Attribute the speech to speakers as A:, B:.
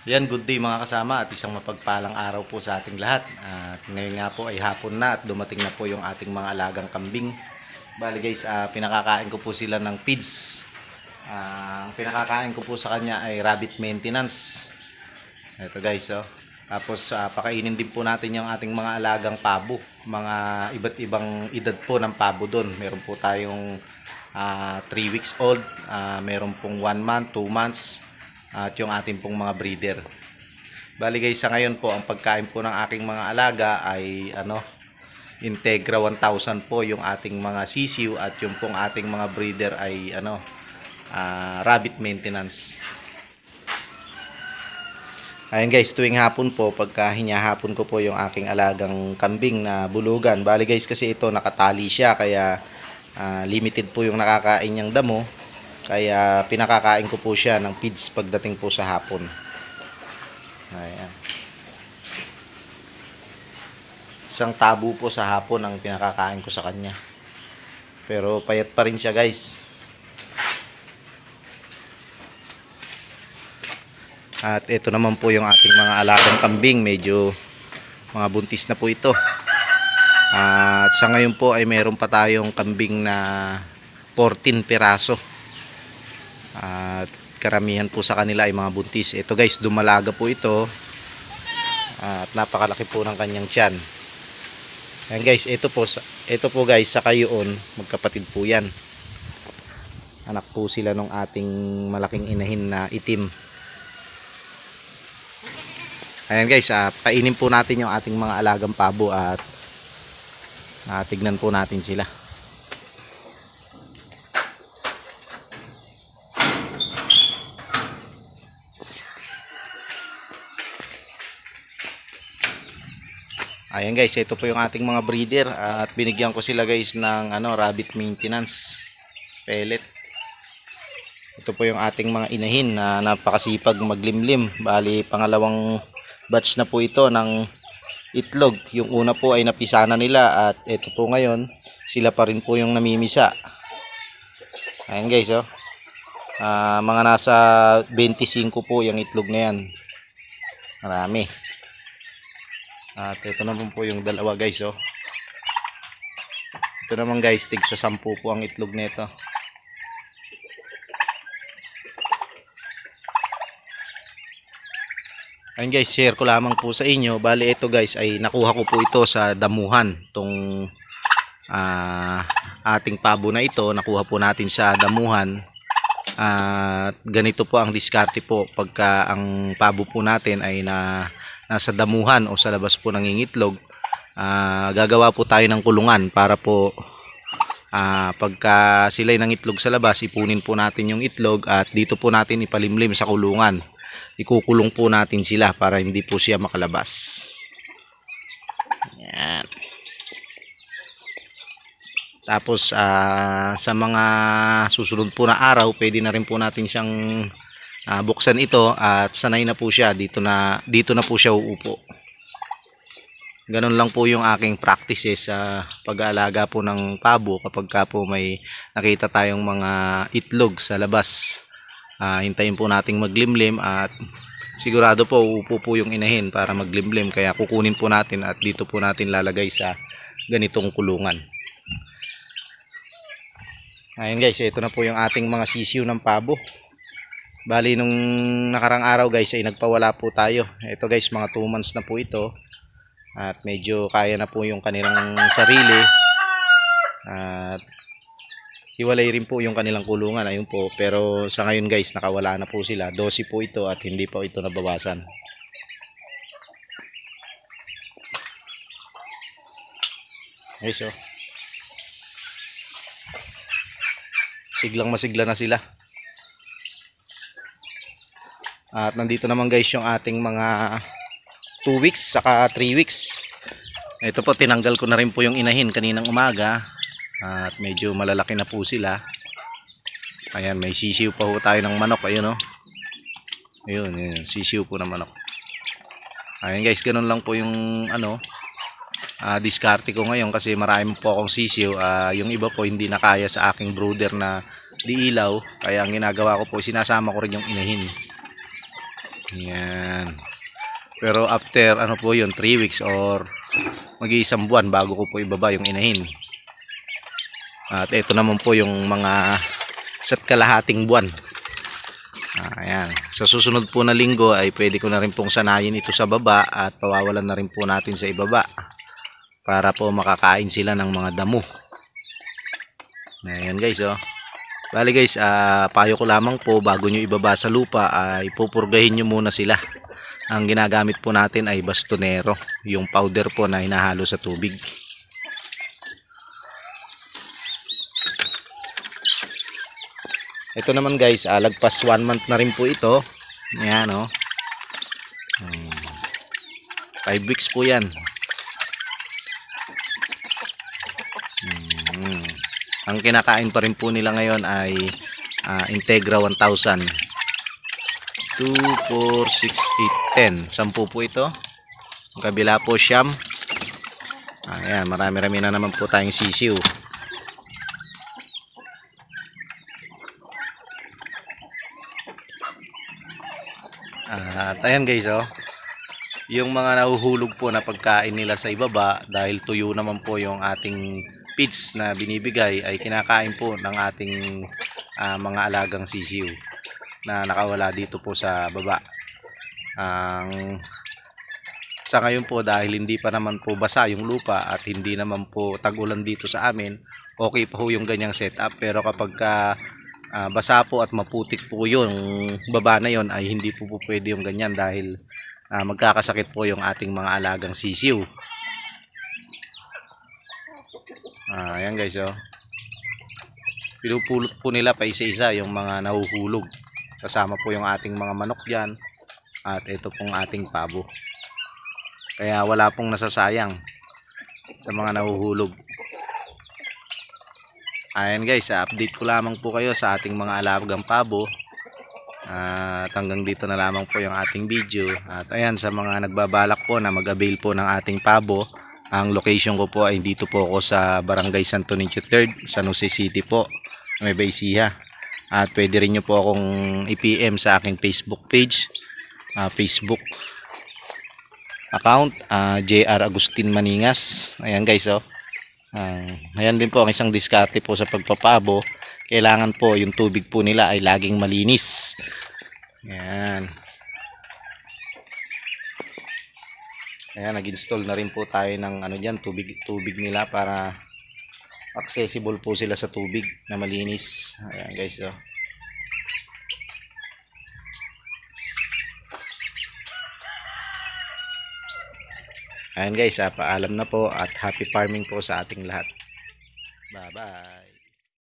A: Yan, good day mga kasama at isang mapagpalang araw po sa ating lahat. At ngayon nga po ay hapon na at dumating na po yung ating mga alagang kambing. Bali guys, pinakakain ko po sila ng feeds. Ang pinakakain ko po sa kanya ay rabbit maintenance. Ito guys, oh. Tapos pakainin din po natin yung ating mga alagang pabo. Mga iba't ibang edad po ng pabo doon. Meron po tayong 3 weeks old, meron pong 1 month, 2 months, at yung ating pong mga breeder. Bali guys, sa ngayon po ang pagkain po ng aking mga alaga ay Integra 1000 po yung ating mga sisiw, at yung pong ating mga breeder ay rabbit maintenance. Ayun guys, tuwing hapon po, pagka hinahapon ko po yung aking alagang kambing na bulugan. Bali guys, kasi ito nakatali siya, kaya limited po yung nakakain niyang damo. Kaya pinakakain ko po siya ng feeds pagdating po sa hapon. Ayan. Isang tabo po sa hapon ang pinakakain ko sa kanya. Pero payat pa rin siya guys. At ito naman po yung ating mga alagang kambing. Medyo mga buntis na po ito. At sa ngayon po ay meron pa tayong kambing na 14 piraso. At karamihan po sa kanila ay mga buntis. Ito guys, dumalaga po ito. At napakalaki po ng kanyang tiyan. Ayan guys, ito po guys, sa kayoon, magkapatid po yan. Anak po sila ng ating malaking inahin na itim. Ayan guys, painin po natin yung ating mga alagang pabo at tignan po natin sila. Ayan guys, ito po yung ating mga breeder at binigyan ko sila guys ng rabbit maintenance pellet. Ito po yung ating mga inahin na napakasipag maglimlim. Bali, pangalawang batch na po ito ng itlog. Yung una po ay napisa na nila at ito po ngayon, sila pa rin po yung namimisa. Ayan guys, oh. Mga nasa 25 po yung itlog na yan. Marami. At ito naman po yung dalawa guys, oh. Ito naman guys, tig sa 10 po ang itlog nito. Ayun guys, share ko lamang po sa inyo. Bali ito guys ay nakuha ko po ito sa damuhan. Itong ating pabo na ito, nakuha po natin sa damuhan. At ganito po ang diskarte po pagka ang pabo po natin ay nasa damuhan o sa labas po nangingitlog. Gagawa po tayo ng kulungan para po pagka sila'y nangitlog sa labas, ipunin po natin yung itlog at dito po natin ipalimlim sa kulungan. Ikukulong po natin sila para hindi po siya makalabas. Yan. Tapos sa mga susunod po na araw, pwede na rin po natin siyang buksan ito at sanay na po siya. Dito na po siya uupo. Ganun lang po yung aking practices sa pag-aalaga po ng pabo kapag ka po may nakita tayong mga itlog sa labas. Hintayin po nating maglimlim at sigurado po uupo po yung inahin para maglimlim, kaya kukunin po natin at dito po natin lalagay sa ganitong kulungan. Ayun guys, ito na po yung ating mga sisiw ng pabo. Bali nung nakarang araw guys ay nagpawala po tayo. Ito guys, mga 2 months na po ito. At medyo kaya na po yung kanilang sarili. At hiwalay rin po yung kanilang kulungan. Ayun po. Pero sa ngayon guys, nakawala na po sila. 12 po ito at hindi pa ito nabawasan. Guys, oh. Siglang masigla na sila. At nandito naman guys yung ating mga 2 weeks saka 3 weeks. Ito po, tinanggal ko na rin po yung inahin kaninang umaga. At medyo malalaki na po sila. Ayan, may sisiw pa po tayo ng manok. Ayun, oh. Ayun, sisiw po ng manok. Ayan guys, ganun lang po yung diskarte ko ngayon kasi marami po akong sisiw. Yung iba po hindi na kaya sa aking brooder na di ilaw, kaya ang ginagawa ko po, sinasama ko rin yung inahin. Yan. Pero after ano po yun, 3 weeks or mag-iisang buwan bago ko po ibaba yung inahin. At ito naman po yung mga isa't kalahating buwan. Ayan. Sa susunod po na linggo ay pwede ko na rin pong sanayin ito sa baba at pawawalan na rin po natin sa ibaba para po makakain sila ng mga damo. Ayan guys, oh. Bali guys, payo ko lamang po bago nyo ibaba sa lupa ay pupurgahin nyo muna sila. Ang ginagamit po natin ay bastonero, yung powder po na hinahalo sa tubig. Ito naman guys, lagpas 1 month na rin po ito. Ayan, oh. 5 weeks po yan. Ang kinakain pa rin po nila ngayon ay Integra 1000. 2, 4, 6, 8, 10. 10 po ito. Ang kabila po siyam. Ayan, marami-rami na naman po tayong sisiw. At ayan guys, oh. Yung mga nahuhulog po na pagkain nila sa ibaba dahil tuyo naman po yung ating feeds na binibigay ay kinakain po ng ating mga alagang sisiw na nakawala dito po sa baba. Sa ngayon po dahil hindi pa naman po basa yung lupa at hindi naman po tag-ulan dito sa amin, okay pa po yung ganyang setup. Pero kapag basa po at maputik po yung baba na yon ay hindi po pwede yung ganyan dahil magkakasakit po yung ating mga alagang sisiw. Ayan guys, oh. Pinupulot po nila pa isa-isa yung mga nahuhulog. Kasama po yung ating mga manok dyan. At ito pong ating pabo. Kaya wala pong nasasayang sa mga nahuhulog. Ayan guys, update ko lamang po kayo sa ating mga alagang pabo. At hanggang dito na lamang po yung ating video. At ayan, sa mga nagbabalak po na mag-avail po ng ating pabo, ang location ko po ay dito po ako sa Barangay Santo Niño 3rd, San Jose City po, Nueva Ecija. At pwede rin nyo po akong i-PM sa aking Facebook page, Facebook account, JR Agustin Maningas. Ayan guys, oh. Ayan din po ang isang diskarte po sa pagpapabo. Kailangan po yung tubig po nila ay laging malinis. Ayan. Ayan, nag-install na rin po tayo ng ano dyan, tubig nila para accessible po sila sa tubig na malinis. Ayan guys, oh. Ayan guys, paalam na po at happy farming po sa ating lahat. Bye bye.